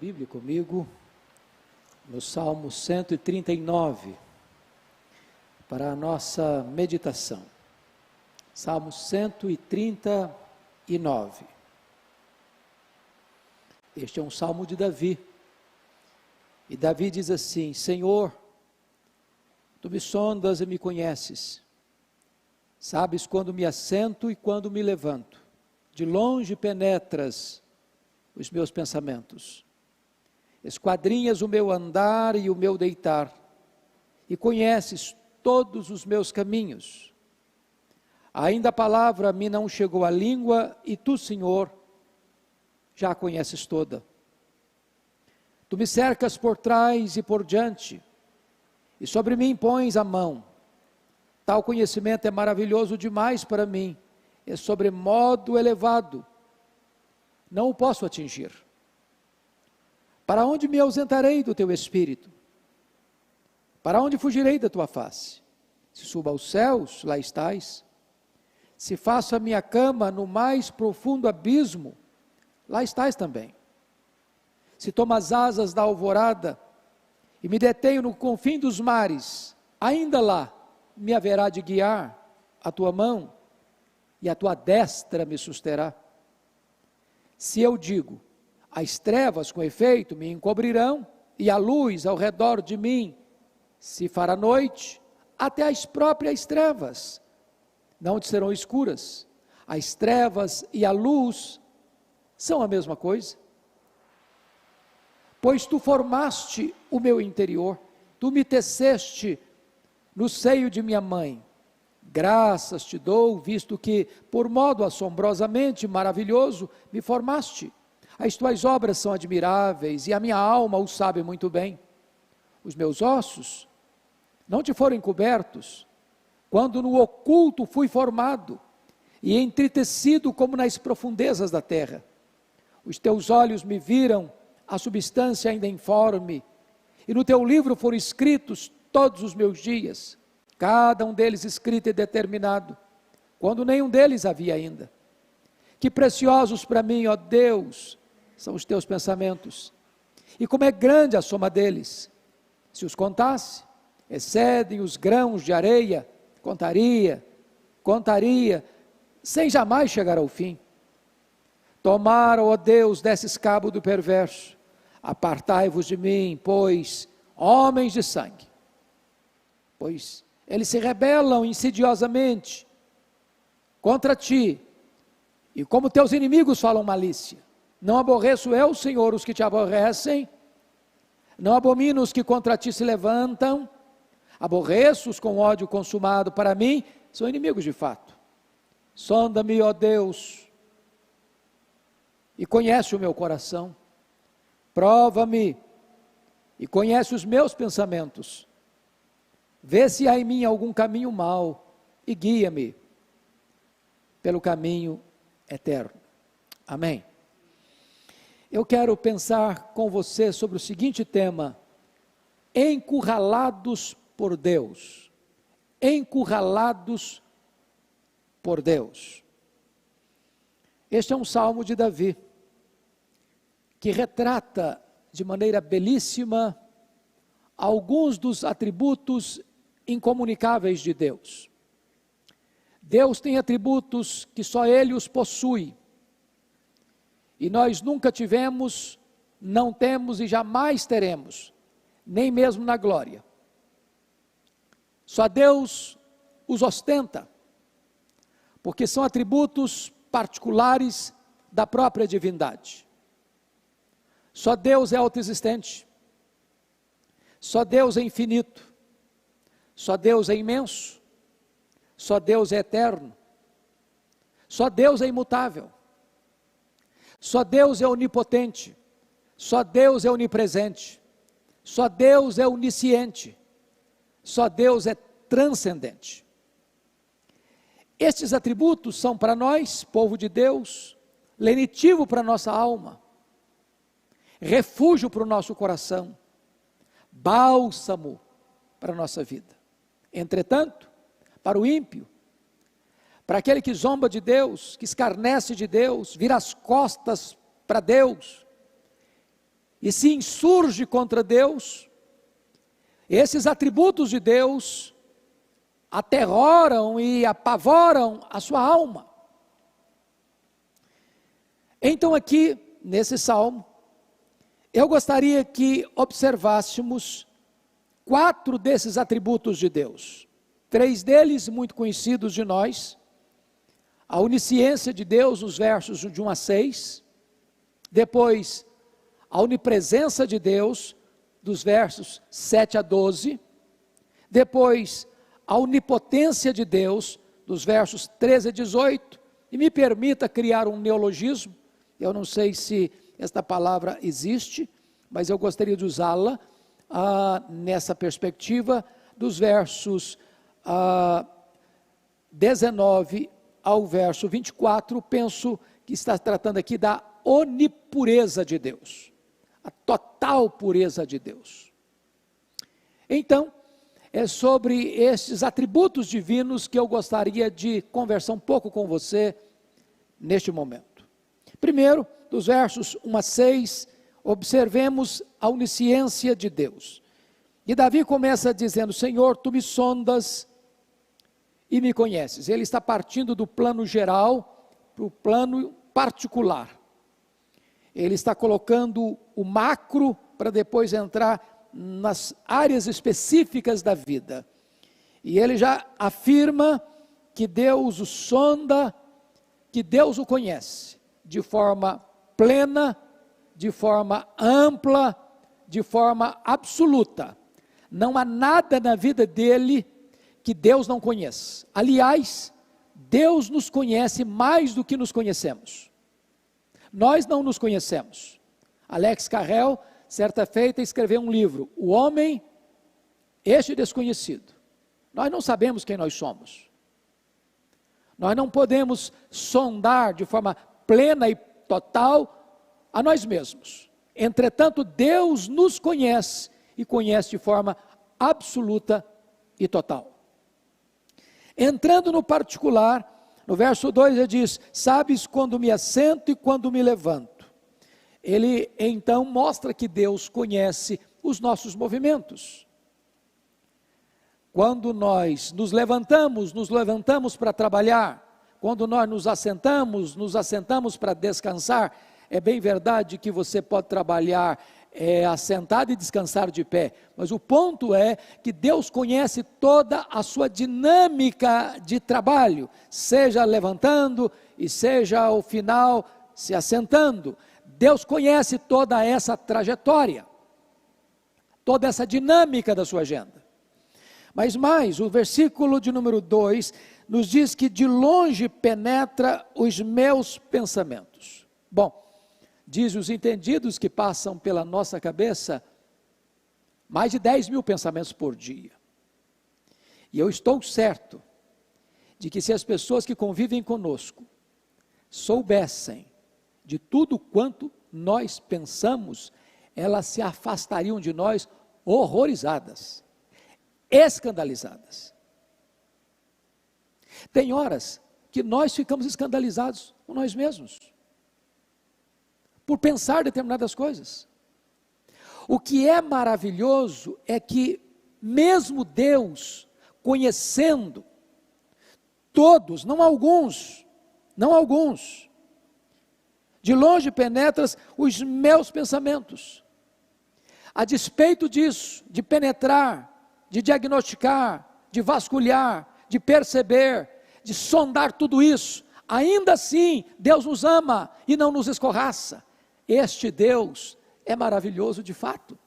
Bíblia comigo, no Salmo 139, para a nossa meditação. Salmo 139. Este é um salmo de Davi. E Davi diz assim: Senhor, Tu me sondas e me conheces. Sabes quando me assento e quando me levanto. De longe penetras os meus pensamentos. Esquadrinhas o meu andar e o meu deitar. E conheces todos os meus caminhos. Ainda a palavra me não chegou à língua, e Tu, Senhor, já a conheces toda. Tu me cercas por trás e por diante, e sobre mim pões a mão. Tal conhecimento é maravilhoso demais para mim, é sobremodo elevado, não o posso atingir. Para onde me ausentarei do Teu Espírito? Para onde fugirei da Tua face? Se suba aos céus, lá estás. Se faço a minha cama no mais profundo abismo, lá estás também. Se tomo as asas da alvorada e me detenho no confim dos mares, ainda lá me haverá de guiar a Tua mão e a Tua destra me susterá. Se eu digo, as trevas com efeito me encobrirão e a luz ao redor de mim se fará noite, até as próprias trevas não te serão escuras. As trevas e a luz são a mesma coisa. Pois Tu formaste o meu interior, Tu me teceste no seio de minha mãe. Graças Te dou, visto que, por modo assombrosamente maravilhoso, me formaste. As Tuas obras são admiráveis, e a minha alma o sabe muito bem. Os meus ossos não Te foram encobertos, quando no oculto fui formado, e entritecido como nas profundezas da terra. Os Teus olhos me viram a substância ainda informe, e no Teu livro foram escritos todos os meus dias, cada um deles escrito e determinado, quando nenhum deles havia ainda. Que preciosos para mim, ó Deus, são os Teus pensamentos, e como é grande a soma deles. Se os contasse, excedem os grãos de areia. Contaria, sem jamais chegar ao fim. Tomara, ó Deus, desses cabo do perverso, apartai-vos de mim, pois, homens de sangue, pois eles se rebelam insidiosamente contra Ti, e como Teus inimigos falam malícia. Não aborreço eu, Senhor, os que Te aborrecem, não abomino os que contra Ti se levantam, aborreço-os com ódio consumado. Para mim, são inimigos de fato. Sonda-me, ó Deus, e conhece o meu coração. Prova-me e conhece os meus pensamentos. Vê se há em mim algum caminho mau e guia-me pelo caminho eterno. Amém. Eu quero pensar com você sobre o seguinte tema: encurralados por Deus. Encurralados por Deus. Este é um salmo de Davi, que retrata de maneira belíssima alguns dos atributos incomunicáveis de Deus. Deus tem atributos que só Ele os possui, e nós nunca tivemos, não temos e jamais teremos, nem mesmo na glória. Só Deus os ostenta, porque são atributos particulares da própria divindade. Só Deus é autoexistente, só Deus é infinito, só Deus é imenso, só Deus é eterno, só Deus é imutável, só Deus é onipotente, só Deus é onipresente, só Deus é onisciente, só Deus é transcendente. Estes atributos são para nós, povo de Deus, lenitivo para a nossa alma, refúgio para o nosso coração, bálsamo para a nossa vida. Entretanto, para o ímpio, para aquele que zomba de Deus, que escarnece de Deus, vira as costas para Deus, e se insurge contra Deus, esses atributos de Deus aterroram e apavoram a sua alma. Então aqui, nesse salmo, eu gostaria que observássemos 4 desses atributos de Deus. 3 deles muito conhecidos de nós: a onisciência de Deus nos versos de 1 a 6, depois a onipresença de Deus dos versos 7 a 12, depois a onipotência de Deus dos versos 13 a 18, e me permita criar um neologismo, eu não sei se esta palavra existe, mas eu gostaria de usá-la nessa perspectiva, dos versos 19 ao verso 24, penso que está tratando aqui da onipureza de Deus, a total pureza de Deus. Então, é sobre estes atributos divinos que eu gostaria de conversar um pouco com você neste momento. Primeiro, dos versos 1 a 6, observemos a onisciência de Deus. E Davi começa dizendo: Senhor, tu me sondas e me conheces. Ele está partindo do plano geral para o plano particular. Ele está colocando o macro para depois entrar nas áreas específicas da vida. E ele já afirma que Deus o sonda, que Deus o conhece de forma plena, de forma ampla, de forma absoluta. Não há nada na vida dele que Deus não conheça. Aliás, Deus nos conhece mais do que nos conhecemos. Nós não nos conhecemos. Alex Carrel, certa feita, escreveu um livro, O Homem, Este Desconhecido. Nós não sabemos quem nós somos. Nós não podemos sondar de forma plena e total a nós mesmos. Entretanto, Deus nos conhece e conhece de forma absoluta e total. Entrando no particular, no verso 2 ele diz: sabes quando me assento e quando me levanto. Ele então mostra que Deus conhece os nossos movimentos. Quando nós nos levantamos para trabalhar. Quando nós nos assentamos para descansar. É bem verdade que você pode trabalhar assentado e descansar de pé, mas o ponto é que Deus conhece toda a sua dinâmica de trabalho, seja levantando e seja ao final se assentando. Deus conhece toda essa trajetória, toda essa dinâmica da sua agenda. Mas mais, o versículo de número 2 nos diz que de longe penetra os meus pensamentos. Bom, diz os entendidos que passam pela nossa cabeça mais de 10 mil pensamentos por dia. E eu estou certo de que se as pessoas que convivem conosco soubessem de tudo quanto nós pensamos, elas se afastariam de nós horrorizadas, escandalizadas. Tem horas que nós ficamos escandalizados com nós mesmos, por pensar determinadas coisas. O que é maravilhoso é que mesmo Deus, conhecendo todos, não alguns, de longe penetras os meus pensamentos. A despeito disso, de penetrar, de diagnosticar, de vasculhar, de perceber, de sondar tudo isso, ainda assim Deus nos ama e não nos escorraça. Este Deus é maravilhoso de fato.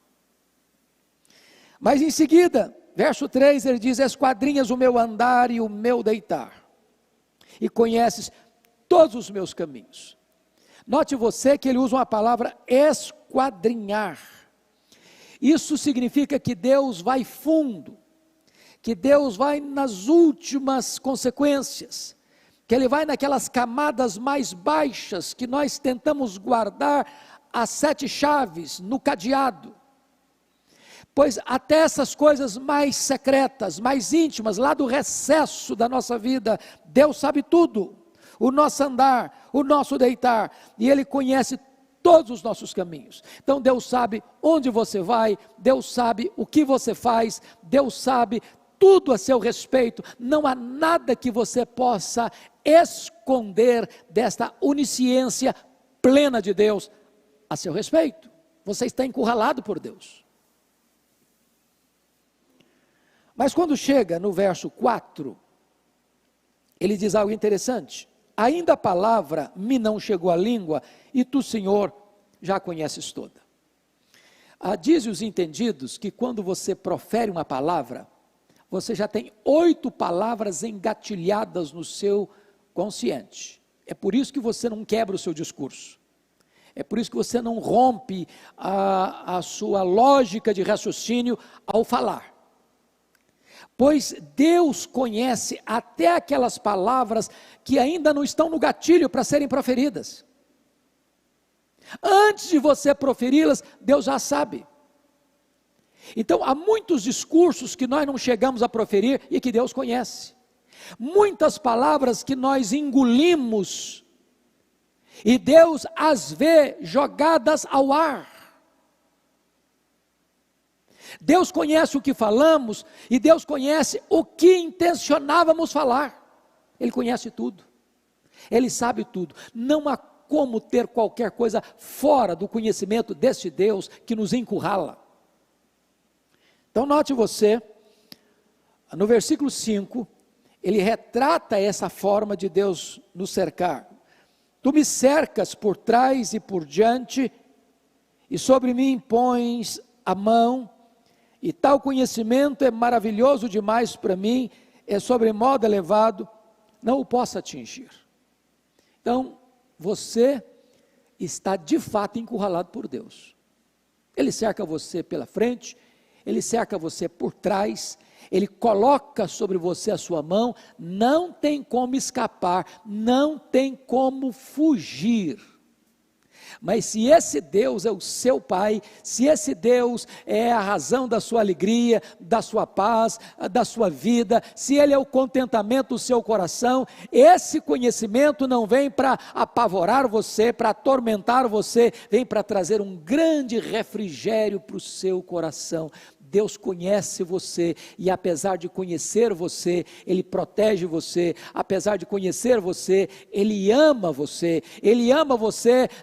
Mas em seguida, verso 3, ele diz: esquadrinhas o meu andar e o meu deitar, e conheces todos os meus caminhos. Note você que ele usa uma palavra esquadrinhar. Isso significa que Deus vai fundo, que Deus vai nas últimas consequências, que Ele vai naquelas camadas mais baixas que nós tentamos guardar as 7 chaves no cadeado. Pois até essas coisas mais secretas, mais íntimas, lá do recesso da nossa vida, Deus sabe tudo. O nosso andar, o nosso deitar, e Ele conhece todos os nossos caminhos. Então Deus sabe onde você vai, Deus sabe o que você faz, Deus sabe tudo a seu respeito. Não há nada que você possa esconder desta onisciência plena de Deus a seu respeito. Você está encurralado por Deus. Mas quando chega no verso 4, ele diz algo interessante: ainda a palavra me não chegou à língua, e tu, Senhor, já a conheces toda. Diz os entendidos que quando você profere uma palavra, você já tem 8 palavras engatilhadas no seu consciente. É por isso que você não quebra o seu discurso. É por isso que você não rompe a sua lógica de raciocínio ao falar. Pois Deus conhece até aquelas palavras que ainda não estão no gatilho para serem proferidas. Antes de você proferi-las, Deus já sabe. Então, há muitos discursos que nós não chegamos a proferir e que Deus conhece. Muitas palavras que nós engolimos e Deus as vê jogadas ao ar. Deus conhece o que falamos e Deus conhece o que intencionávamos falar. Ele conhece tudo. Ele sabe tudo. Não há como ter qualquer coisa fora do conhecimento deste Deus que nos encurrala. Então note você, no versículo 5, ele retrata essa forma de Deus nos cercar. Tu me cercas por trás e por diante, e sobre mim pões a mão, e tal conhecimento é maravilhoso demais para mim, é sobremodo elevado, não o posso atingir. Então, você está de fato encurralado por Deus. Ele cerca você pela frente, Ele cerca você por trás, Ele coloca sobre você a sua mão, não tem como escapar, não tem como fugir. Mas se esse Deus é o seu Pai, se esse Deus é a razão da sua alegria, da sua paz, da sua vida, se Ele é o contentamento do seu coração, esse conhecimento não vem para apavorar você, para atormentar você, vem para trazer um grande refrigério para o seu coração. Deus conhece você e apesar de conhecer você, Ele protege você, apesar de conhecer você, Ele ama você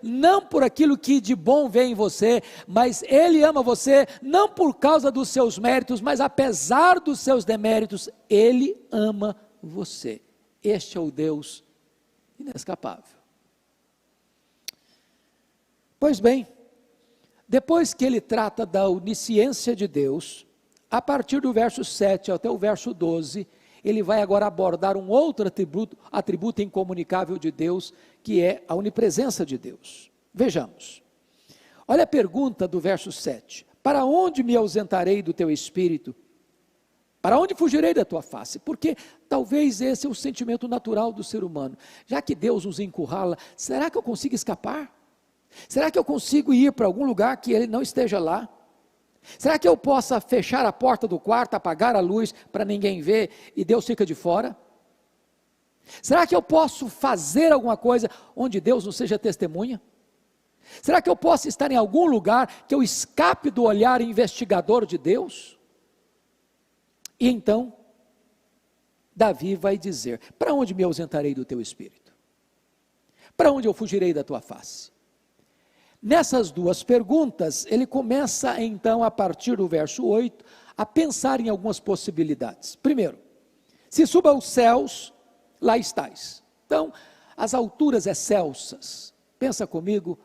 não por aquilo que de bom vem em você, mas Ele ama você não por causa dos seus méritos, mas apesar dos seus deméritos, Ele ama você. Este é o Deus inescapável. Pois bem, depois que ele trata da onisciência de Deus, a partir do verso 7 até o verso 12, ele vai agora abordar um outro atributo incomunicável de Deus, que é a onipresença de Deus. Vejamos. Olha a pergunta do verso 7. Para onde me ausentarei do teu espírito? Para onde fugirei da tua face? Porque talvez esse é o sentimento natural do ser humano. Já que Deus nos encurrala, será que eu consigo escapar? Será que eu consigo ir para algum lugar que Ele não esteja lá? Será que eu possa fechar a porta do quarto, apagar a luz para ninguém ver e Deus fica de fora? Será que eu posso fazer alguma coisa onde Deus não seja testemunha? Será que eu posso estar em algum lugar que eu escape do olhar investigador de Deus? E então, Davi vai dizer: para onde me ausentarei do teu espírito? Para onde eu fugirei da tua face? Nessas duas perguntas, ele começa então, a partir do verso 8, a pensar em algumas possibilidades. Primeiro, se suba aos céus, lá estás. Então, as alturas excelsas. Pensa comigo,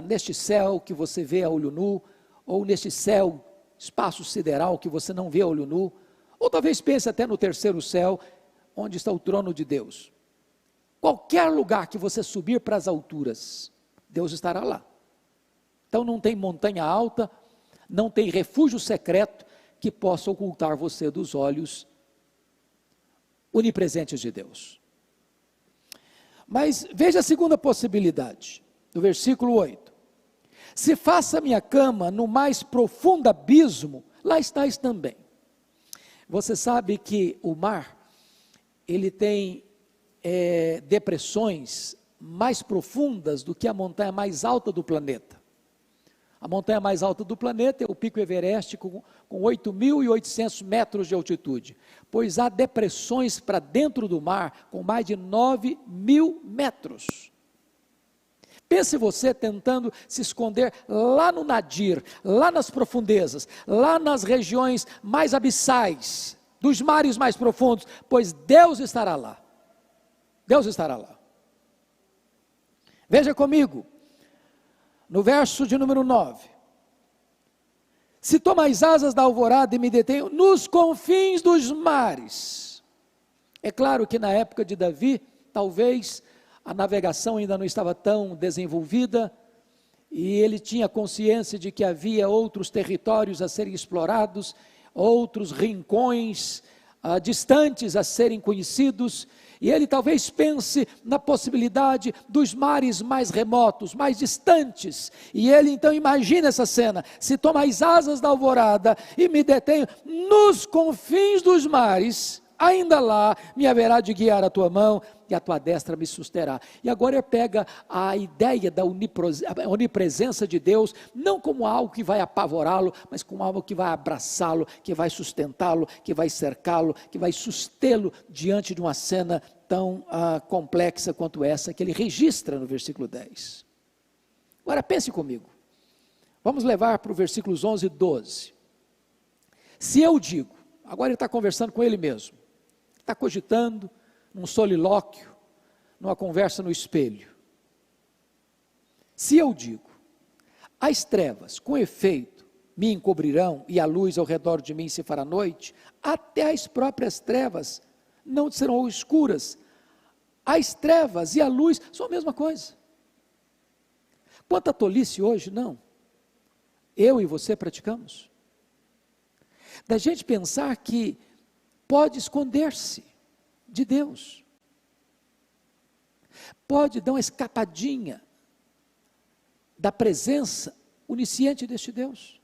neste céu que você vê a olho nu, ou neste céu, espaço sideral que você não vê a olho nu, ou talvez pense até no terceiro céu, onde está o trono de Deus. Qualquer lugar que você subir para as alturas, Deus estará lá. Então não tem montanha alta, não tem refúgio secreto que possa ocultar você dos olhos onipresentes de Deus. Mas veja a segunda possibilidade, do versículo 8. Se faça minha cama no mais profundo abismo, lá estás também. Você sabe que o mar, ele tem depressões mais profundas do que a montanha mais alta do planeta. A montanha mais alta do planeta é o Pico Everest, com 8.800 metros de altitude, pois há depressões para dentro do mar com mais de 9.000 metros. Pense você tentando se esconder lá no Nadir, lá nas profundezas, lá nas regiões mais abissais, dos mares mais profundos, pois Deus estará lá. Deus estará lá. Veja comigo, no verso de número 9. Se tomo as asas da alvorada e me detenho nos confins dos mares. É claro que na época de Davi, talvez a navegação ainda não estava tão desenvolvida, e ele tinha consciência de que havia outros territórios a serem explorados, outros rincões distantes a serem conhecidos, e ele talvez pense na possibilidade dos mares mais remotos, mais distantes, e ele então imagina essa cena: se tomo as asas da alvorada e me detenho nos confins dos mares, ainda lá me haverá de guiar a tua mão, e a tua destra me susterá. E agora ele pega a ideia da onipresença de Deus, não como algo que vai apavorá-lo, mas como algo que vai abraçá-lo, que vai sustentá-lo, que vai cercá-lo, que vai sustê-lo diante de uma cena tão complexa quanto essa que ele registra no versículo 10. Agora pense comigo, vamos levar para os versículos 11 e 12. Se eu digo, agora ele está conversando com ele mesmo, está cogitando, num solilóquio, numa conversa no espelho. Se eu digo, as trevas com efeito me encobrirão e a luz ao redor de mim se fará noite, até as próprias trevas não serão escuras. As trevas e a luz são a mesma coisa. Quanta tolice hoje, não? Eu e você praticamos. Da gente pensar que pode esconder-se de Deus, pode dar uma escapadinha da presença onisciente deste Deus.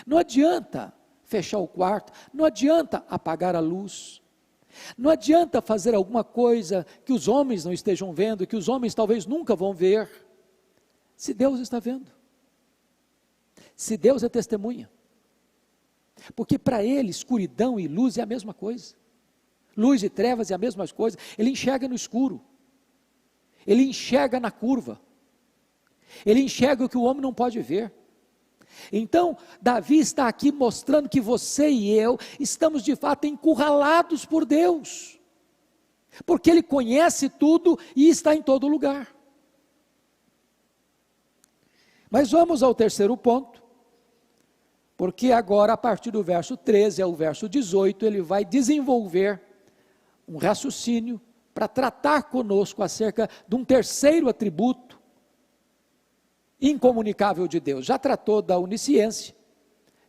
Não adianta fechar o quarto, não adianta apagar a luz, não adianta fazer alguma coisa que os homens não estejam vendo, que os homens talvez nunca vão ver, se Deus está vendo, se Deus é testemunha, porque para ele escuridão e luz é a mesma coisa. Luz e trevas é a mesma coisa. Ele enxerga no escuro, ele enxerga na curva, ele enxerga o que o homem não pode ver. Então, Davi está aqui mostrando que você e eu estamos de fato encurralados por Deus, porque Ele conhece tudo e está em todo lugar. Mas vamos ao terceiro ponto, porque agora a partir do verso 13 ao verso 18, ele vai desenvolver um raciocínio para tratar conosco acerca de um terceiro atributo incomunicável de Deus. Já tratou da onisciência,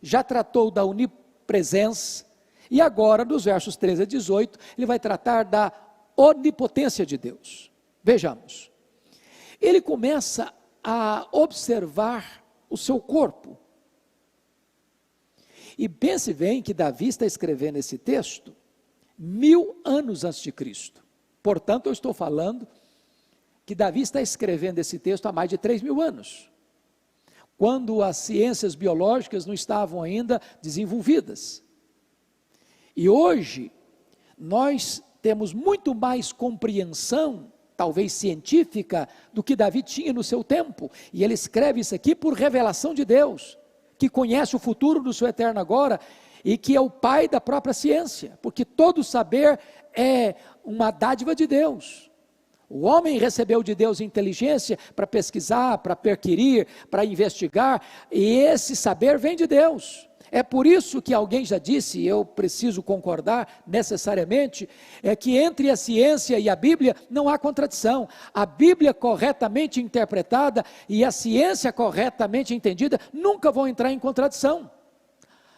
já tratou da onipresença, e agora, dos versos 13 a 18, ele vai tratar da onipotência de Deus. Vejamos, ele começa a observar o seu corpo, e pense bem que Davi está escrevendo esse texto 1000 anos antes de Cristo. Portanto, eu estou falando que Davi está escrevendo esse texto há mais de 3.000 anos, quando as ciências biológicas não estavam ainda desenvolvidas. E hoje, nós temos muito mais compreensão, talvez científica, do que Davi tinha no seu tempo, e ele escreve isso aqui por revelação de Deus, que conhece o futuro do seu eterno agora, e que é o pai da própria ciência, porque todo saber é uma dádiva de Deus. O homem recebeu de Deus inteligência para pesquisar, para perquirir, para investigar, e esse saber vem de Deus. É por isso que alguém já disse, e eu preciso concordar necessariamente, é que entre a ciência e a Bíblia não há contradição. A Bíblia corretamente interpretada e a ciência corretamente entendida nunca vão entrar em contradição.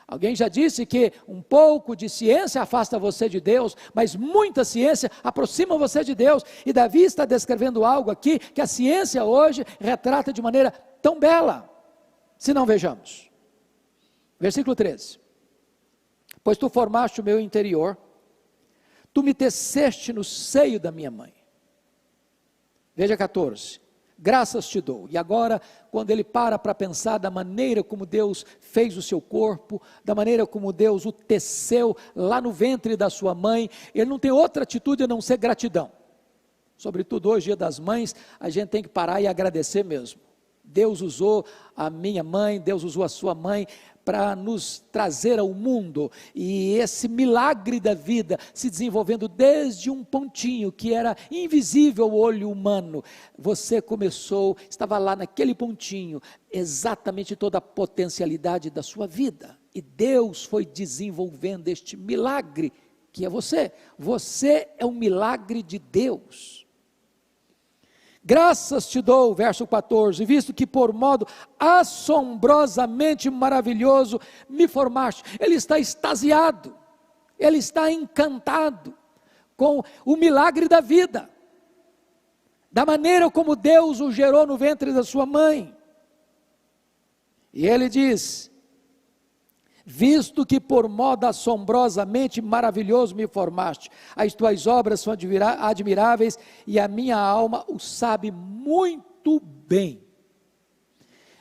Alguém já disse que um pouco de ciência afasta você de Deus, mas muita ciência aproxima você de Deus. E Davi está descrevendo algo aqui que a ciência hoje retrata de maneira tão bela. Se não, vejamos. Versículo 13. Pois tu formaste o meu interior, tu me teceste no seio da minha mãe. Veja 14. Graças te dou. E agora, quando ele para pensar da maneira como Deus fez o seu corpo, da maneira como Deus o teceu lá no ventre da sua mãe, ele não tem outra atitude a não ser gratidão. Sobretudo hoje, Dia das Mães, a gente tem que parar e agradecer mesmo. Deus usou a minha mãe, Deus usou a sua mãe para nos trazer ao mundo, e esse milagre da vida se desenvolvendo desde um pontinho que era invisível ao olho humano. Você começou, estava lá naquele pontinho, exatamente toda a potencialidade da sua vida, e Deus foi desenvolvendo este milagre que é você. Você é um milagre de Deus. Graças te dou, verso 14, visto que por modo assombrosamente maravilhoso me formaste. Ele está extasiado, ele está encantado com o milagre da vida, da maneira como Deus o gerou no ventre da sua mãe. E ele diz: visto que por modo assombrosamente maravilhoso me formaste, as tuas obras são admiráveis, e a minha alma o sabe muito bem.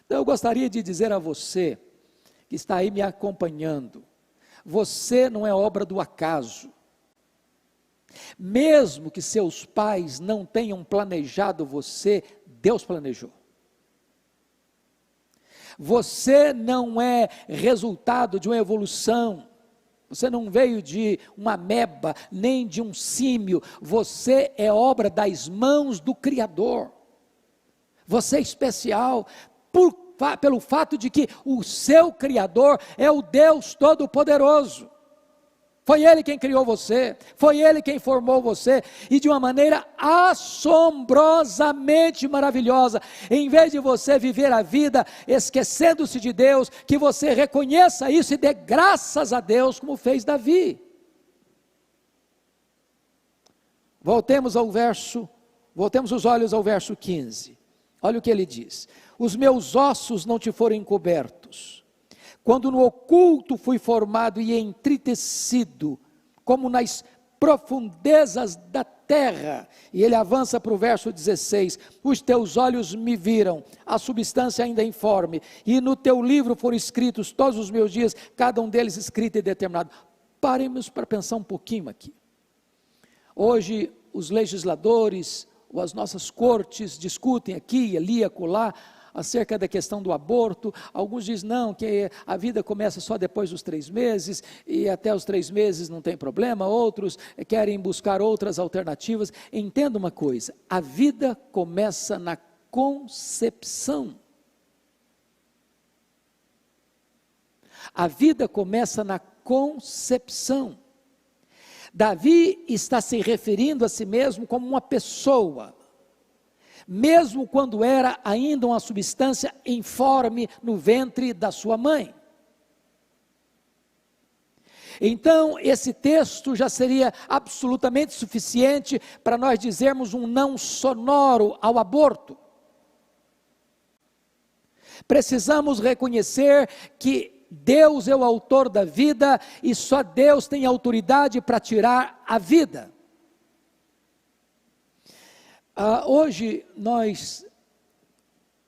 Então eu gostaria de dizer a você, que está aí me acompanhando, você não é obra do acaso. Mesmo que seus pais não tenham planejado você, Deus planejou. Você não é resultado de uma evolução, você não veio de uma ameba, nem de um símio, você é obra das mãos do Criador. Você é especial pelo fato de que o seu Criador é o Deus Todo-Poderoso. Foi Ele quem criou você, foi Ele quem formou você, e de uma maneira assombrosamente maravilhosa. Em vez de você viver a vida esquecendo-se de Deus, que você reconheça isso e dê graças a Deus, como fez Davi. Voltemos os olhos ao verso 15, olha o que ele diz: os meus ossos não te foram encobertos, quando no oculto fui formado e entritecido, como nas profundezas da terra. E ele avança para o verso 16, os teus olhos me viram, a substância ainda informe, e no teu livro foram escritos todos os meus dias, cada um deles escrito e determinado. Paremos para pensar um pouquinho aqui. Hoje os legisladores, ou as nossas cortes discutem aqui, ali, acolá, acerca da questão do aborto. Alguns dizem não, que a vida começa só depois dos 3 meses, e até os 3 meses não tem problema. Outros querem buscar outras alternativas. Entenda uma coisa, a vida começa na concepção. A vida começa na concepção. Davi está se referindo a si mesmo como uma pessoa, mesmo quando era ainda uma substância informe no ventre da sua mãe. Então, esse texto já seria absolutamente suficiente para nós dizermos um não sonoro ao aborto. Precisamos reconhecer que Deus é o autor da vida e só Deus tem autoridade para tirar a vida. Hoje nós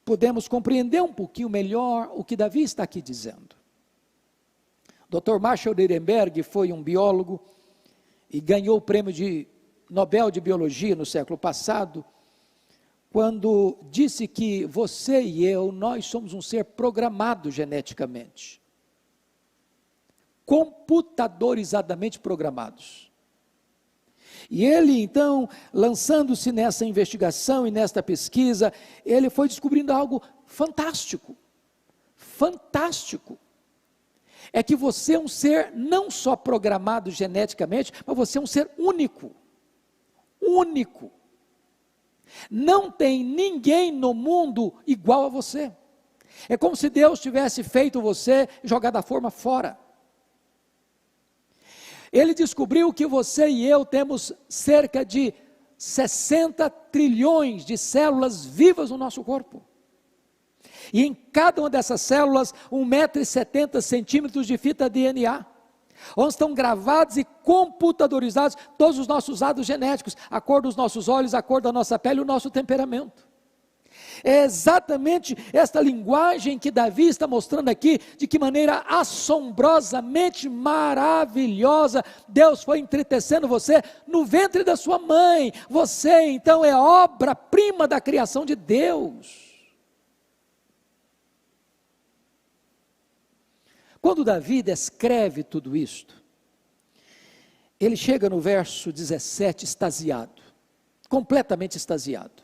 podemos compreender um pouquinho melhor o que Davi está aqui dizendo. Dr. Marshall Nirenberg foi um biólogo e ganhou o prêmio Nobel de Biologia no século passado, quando disse que você e eu, nós somos um ser programado geneticamente, computadorizadamente programados. E ele então, lançando-se nessa investigação e nesta pesquisa, ele foi descobrindo algo fantástico, fantástico. É que você é um ser não só programado geneticamente, mas você é um ser único, único. Não tem ninguém no mundo igual a você. É como se Deus tivesse feito você e jogado a forma fora. Ele descobriu que você e eu temos cerca de 60 trilhões de células vivas no nosso corpo. E em cada uma dessas células, 1,70 m de fita DNA. onde estão gravados e computadorizados todos os nossos dados genéticos, a cor dos nossos olhos, a cor da nossa pele, o nosso temperamento. É exatamente esta linguagem que Davi está mostrando aqui, de que maneira assombrosamente maravilhosa Deus foi entretecendo você no ventre da sua mãe. Você então é obra-prima da criação de Deus. Quando Davi descreve tudo isto, ele chega no verso 17 extasiado, completamente extasiado.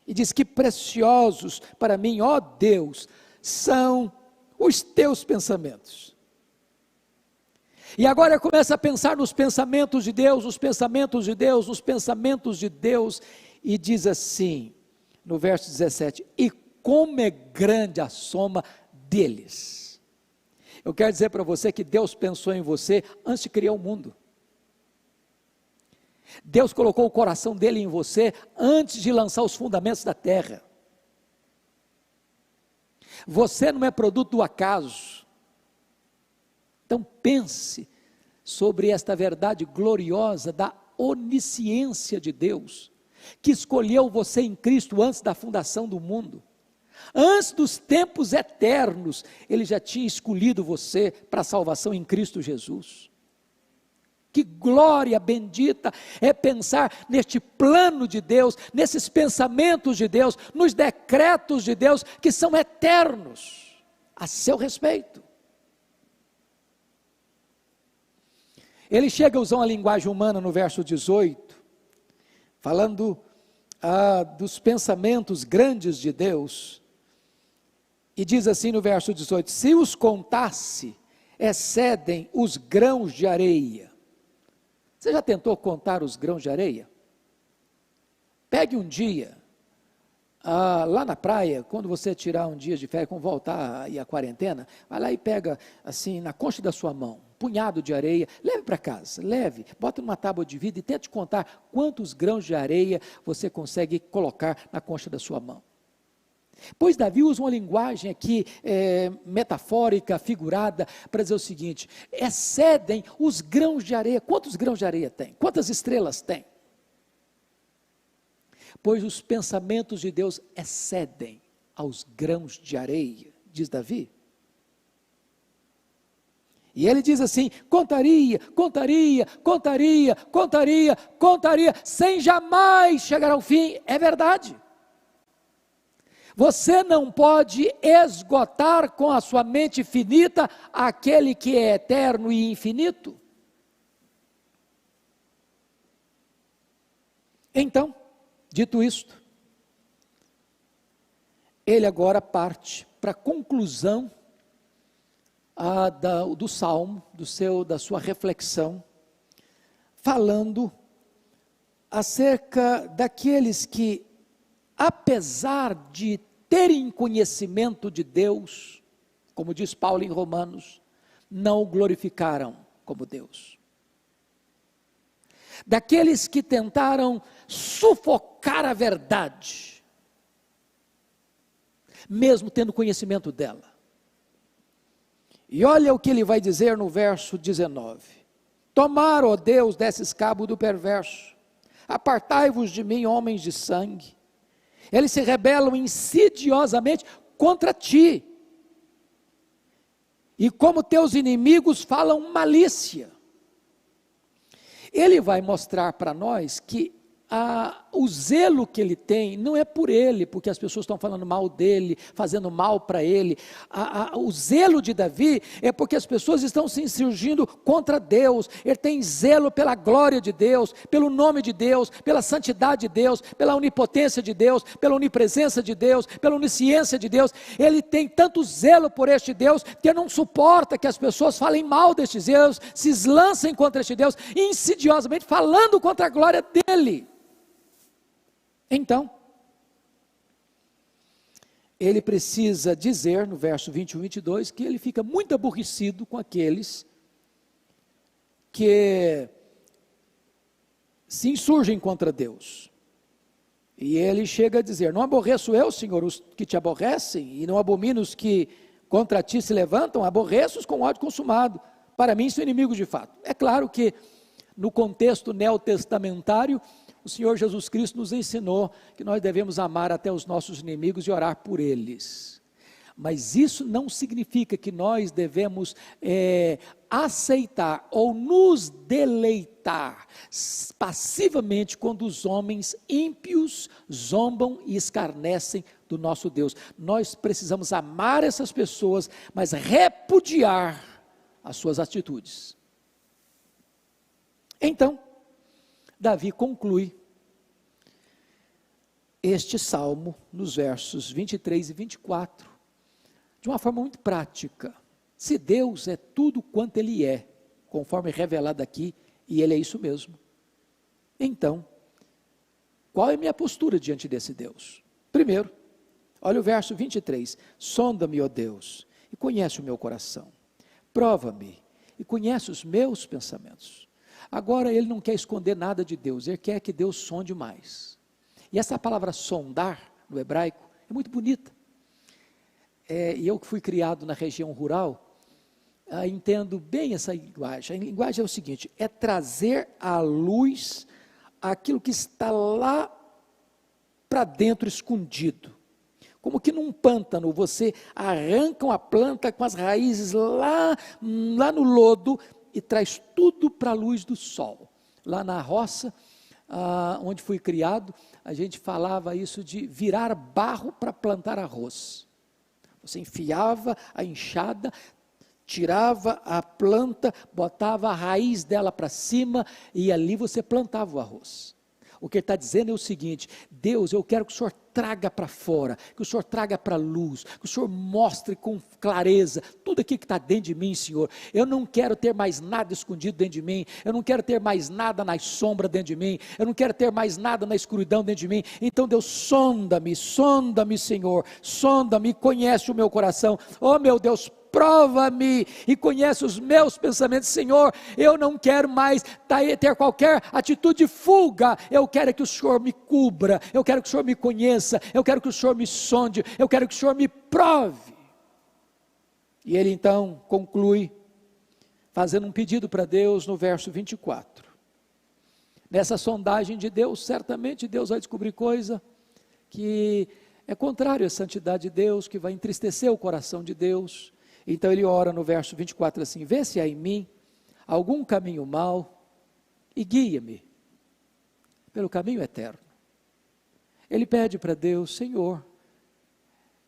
E diz: que preciosos para mim, ó Deus, são os teus pensamentos. E agora começa a pensar nos pensamentos de Deus, nos pensamentos de Deus, nos pensamentos de Deus, e diz assim, no verso 17: e como é grande a soma deles. Eu quero dizer para você que Deus pensou em você antes de criar o mundo. Deus colocou o coração dele em você antes de lançar os fundamentos da terra. Você não é produto do acaso. Então pense sobre esta verdade gloriosa da onisciência de Deus, que escolheu você em Cristo antes da fundação do mundo. Antes dos tempos eternos, Ele já tinha escolhido você para a salvação em Cristo Jesus. Que glória bendita é pensar neste plano de Deus, nesses pensamentos de Deus, nos decretos de Deus, que são eternos, a seu respeito. Ele chega a usar uma linguagem humana no verso 18, falando dos pensamentos grandes de Deus, e diz assim no verso 18: se os contasse, excedem os grãos de areia. Você já tentou contar os grãos de areia? Pegue um dia, lá na praia, quando você tirar um dia de férias, quando voltar aí a quarentena, vai lá e pega assim, na concha da sua mão, um punhado de areia, leve para casa, leve, bota numa tábua de vidro e tente contar quantos grãos de areia você consegue colocar na concha da sua mão. Pois Davi usa uma linguagem aqui metafórica, figurada, para dizer o seguinte: excedem os grãos de areia. Quantos grãos de areia tem? Quantas estrelas tem? Pois os pensamentos de Deus excedem aos grãos de areia, diz Davi. E ele diz assim: contaria, sem jamais chegar ao fim. É verdade. Você não pode esgotar com a sua mente finita aquele que é eterno e infinito. Então, dito isto, ele agora parte para a conclusão do salmo, da sua reflexão, falando acerca daqueles que, apesar de terem conhecimento de Deus, como diz Paulo em Romanos, não o glorificaram como Deus. Daqueles que tentaram sufocar a verdade, mesmo tendo conhecimento dela. E olha o que ele vai dizer no verso 19: tomar, ó Deus, desses cabo do perverso, apartai-vos de mim, homens de sangue. Eles se rebelam insidiosamente contra ti, e como teus inimigos falam malícia. Ele vai mostrar para nós que o zelo que ele tem não é por ele, porque as pessoas estão falando mal dele, fazendo mal para ele. O zelo de Davi é porque as pessoas estão se insurgindo contra Deus. Ele tem zelo pela glória de Deus, pelo nome de Deus, pela santidade de Deus, pela onipotência de Deus, pela onipresença de Deus, pela onisciência de Deus. Ele tem tanto zelo por este Deus, que não suporta que as pessoas falem mal deste Deus, se lancem contra este Deus, insidiosamente falando contra a glória dele. Então, ele precisa dizer no verso 21 e 22 que ele fica muito aborrecido com aqueles que se insurgem contra Deus. E ele chega a dizer: não aborreço eu, Senhor, os que te aborrecem, e não abomino os que contra ti se levantam, aborreço-os com ódio consumado. para mim são inimigos de fato. É claro que no contexto neotestamentário, o Senhor Jesus Cristo nos ensinou que nós devemos amar até os nossos inimigos e orar por eles. Mas isso não significa que nós devemos aceitar ou nos deleitar passivamente quando os homens ímpios zombam e escarnecem do nosso Deus. Nós precisamos amar essas pessoas, mas repudiar as suas atitudes. Então, Davi conclui este salmo nos versos 23 e 24, de uma forma muito prática. Se Deus é tudo quanto Ele é, conforme revelado aqui, e Ele é isso mesmo, então, qual é a minha postura diante desse Deus? Primeiro, olha o verso 23, sonda-me, ó Deus, e conhece o meu coração, prova-me, e conhece os meus pensamentos. Agora ele não quer esconder nada de Deus, ele quer que Deus sonde mais. E essa palavra sondar, no hebraico, é muito bonita. E eu que fui criado na região rural, entendo bem essa linguagem. A linguagem é o seguinte, é trazer à luz aquilo que está lá para dentro escondido. Como que num pântano você arranca uma planta com as raízes lá no lodo, e traz tudo para a luz do sol. Lá na roça, onde fui criado, a gente falava isso de virar barro para plantar arroz. Você enfiava a enxada, tirava a planta, botava a raiz dela para cima, e ali você plantava o arroz. O que ele está dizendo é o seguinte, Deus, eu quero que o Senhor traga para fora, que o Senhor traga para a luz, que o Senhor mostre com clareza tudo aquilo que está dentro de mim, Senhor. Eu não quero ter mais nada escondido dentro de mim, eu não quero ter mais nada na sombra dentro de mim, eu não quero ter mais nada na escuridão dentro de mim. Então Deus, sonda-me, Senhor, sonda-me, conhece o meu coração. Oh meu Deus, prova-me e conhece os meus pensamentos, Senhor. Eu não quero mais ter qualquer atitude de fuga, eu quero que o Senhor me cubra, eu quero que o Senhor me conheça, eu quero que o Senhor me sonde, eu quero que o Senhor me prove. E ele então conclui, fazendo um pedido para Deus no verso 24. Nessa sondagem de Deus, certamente Deus vai descobrir coisa que é contrário à santidade de Deus, que vai entristecer o coração de Deus. Então ele ora no verso 24 assim, vê se há em mim algum caminho mau e guia-me pelo caminho eterno. Ele pede para Deus, Senhor,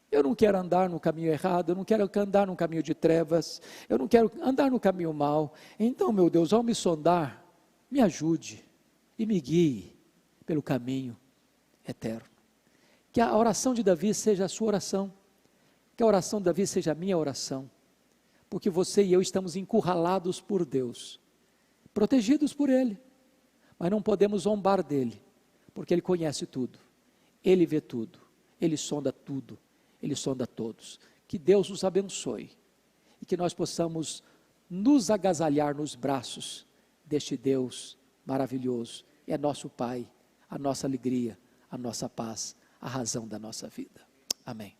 eu não quero andar no caminho errado, eu não quero andar no caminho de trevas, eu não quero andar no caminho mau. Então, meu Deus, ao me sondar, me ajude e me guie pelo caminho eterno. Que a oração de Davi seja a sua oração, que a oração de Davi seja a minha oração, porque você e eu estamos encurralados por Deus, protegidos por Ele, mas não podemos zombar dEle, porque Ele conhece tudo, Ele vê tudo, Ele sonda tudo, Ele sonda todos. Que Deus nos abençoe, e que nós possamos nos agasalhar nos braços deste Deus maravilhoso, é nosso Pai, a nossa alegria, a nossa paz, a razão da nossa vida. Amém.